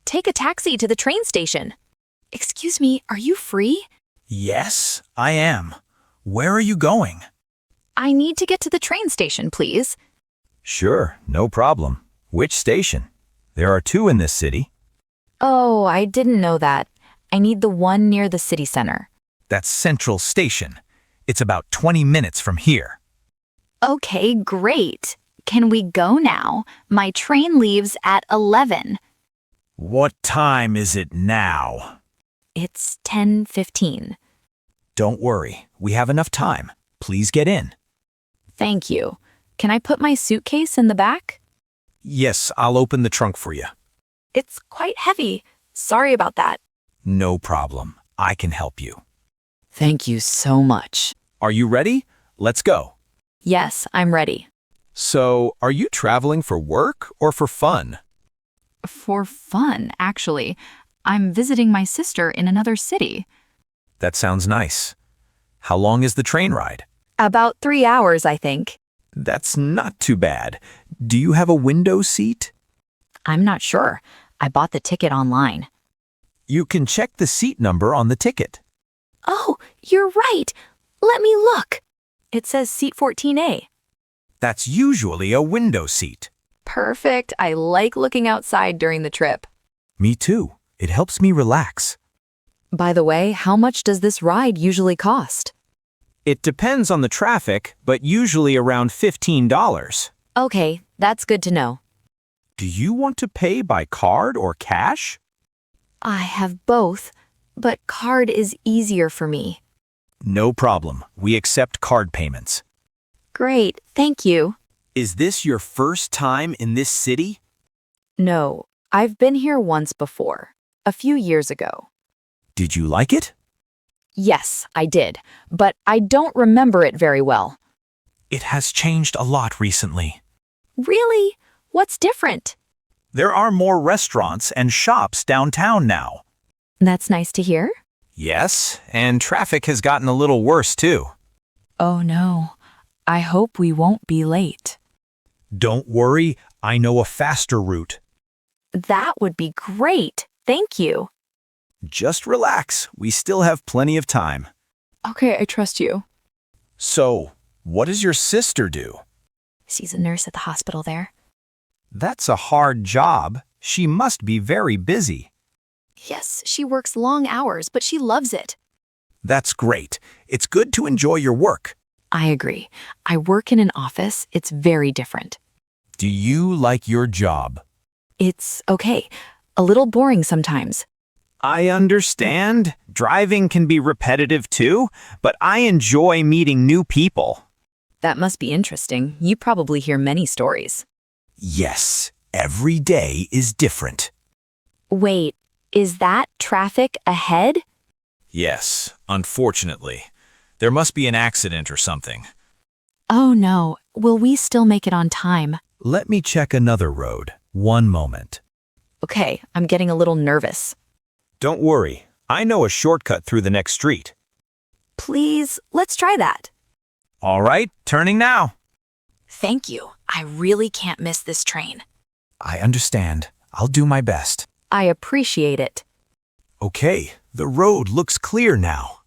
take a taxi to the train station. Excuse me, are you free? Yes, I am. Where are you going? I need to get to the train station, please. Sure, no problem. Which station? There are two in this city. Oh, I didn't know that. I need the one near the city center. That's Central Station. It's about 20 minutes from here. Okay, great. Can we go now? My train leaves at 11. What time is it now? It's 10:15. Don't worry, we have enough time. Please get in. Thank you. Can I put my suitcase in the back? Yes, I'll open the trunk for you. It's quite heavy. Sorry about that. No problem. I can help you. Thank you so much. Are you ready? Let's go. Yes, I'm ready. So, are you traveling for work or for fun? For fun, actually. I'm visiting my sister in another city. That sounds nice. How long is the train ride? About 3 hours, I think. That's not too bad. Do you have a window seat? I'm not sure. I bought the ticket online. You can check the seat number on the ticket. Oh, you're right. Let me look. It says seat 14A. That's usually a window seat. Perfect. I like looking outside during the trip. Me too. It helps me relax. By the way, how much does this ride usually cost? It depends on the traffic, but usually around $15. Okay, that's good to know. Do you want to pay by card or cash? I have both, but card is easier for me. No problem. We accept card payments. Great, thank you. Is this your first time in this city? No, I've been here once before, a few years ago. Did you like it? Yes, I did, but I don't remember it very well. It has changed a lot recently. Really? What's different? There are more restaurants and shops downtown now. That's nice to hear. Yes, and traffic has gotten a little worse too. Oh no, I hope we won't be late. Don't worry, I know a faster route. That would be great, thank you. Just relax, we still have plenty of time. Okay, I trust you. So, what does your sister do? She's a nurse at the hospital there. That's a hard job. She must be very busy. Yes, she works long hours, but she loves it. That's great. It's good to enjoy your work. I agree. I work in an office. It's very different. Do you like your job? It's okay. A little boring sometimes. I understand. Driving can be repetitive too, but I enjoy meeting new people. That must be interesting. You probably hear many stories. Yes, every day is different. Wait, is that traffic ahead? Yes, unfortunately. There must be an accident or something. Oh no, will we still make it on time? Let me check another road. One moment. Okay, I'm getting a little nervous. Don't worry, I know a shortcut through the next street. Please, let's try that. All right, turning now. Thank you. I really can't miss this train. I understand. I'll do my best. I appreciate it. Okay, the road looks clear now.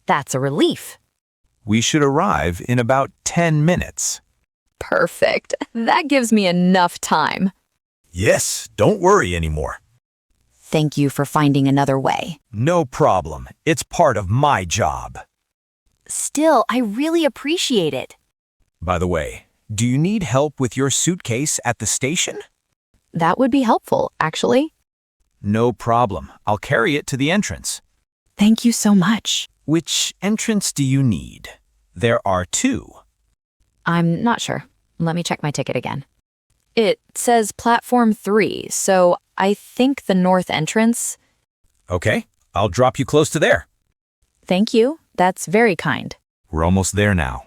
That's a relief. We should arrive in about 10 minutes. Perfect. That gives me enough time. Yes, don't worry anymore. Thank you for finding another way. No problem. It's part of my job. Still, I really appreciate it. By the way, do you need help with your suitcase at the station? That would be helpful, actually. No problem. I'll carry it to the entrance. Thank you so much. Which entrance do you need? There are two. I'm not sure. Let me check my ticket again. It says platform 3, so I think the north entrance. Okay, I'll drop you close to there. Thank you. That's very kind. We're almost there now.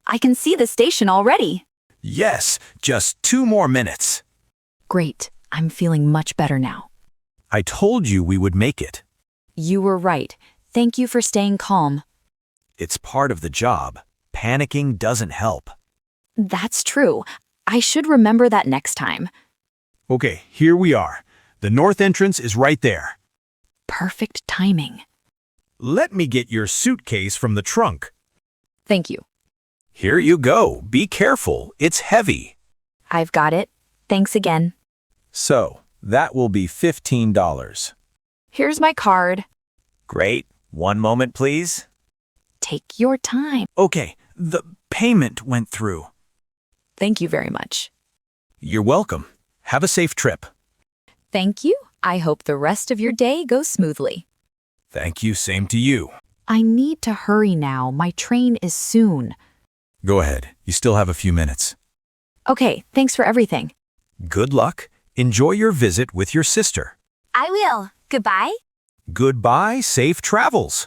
I can see the station already. Yes, just 2 more minutes. Great. I'm feeling much better now. I told you we would make it. You were right. Thank you for staying calm. It's part of the job. Panicking doesn't help. That's true. I should remember that next time. Okay, here we are. The north entrance is right there. Perfect timing. Let me get your suitcase from the trunk. Thank you. Here you go. Be careful. It's heavy. I've got it. Thanks again. So, that will be $15. Here's my card. Great. One moment, please. Take your time. Okay, the payment went through. Thank you very much. You're welcome. Have a safe trip. Thank you. I hope the rest of your day goes smoothly. Thank you, same to you. I need to hurry now. My train is soon. Go ahead. You still have a few minutes. Okay, thanks for everything. Good luck. Enjoy your visit with your sister. I will. Goodbye. Goodbye, safe travels.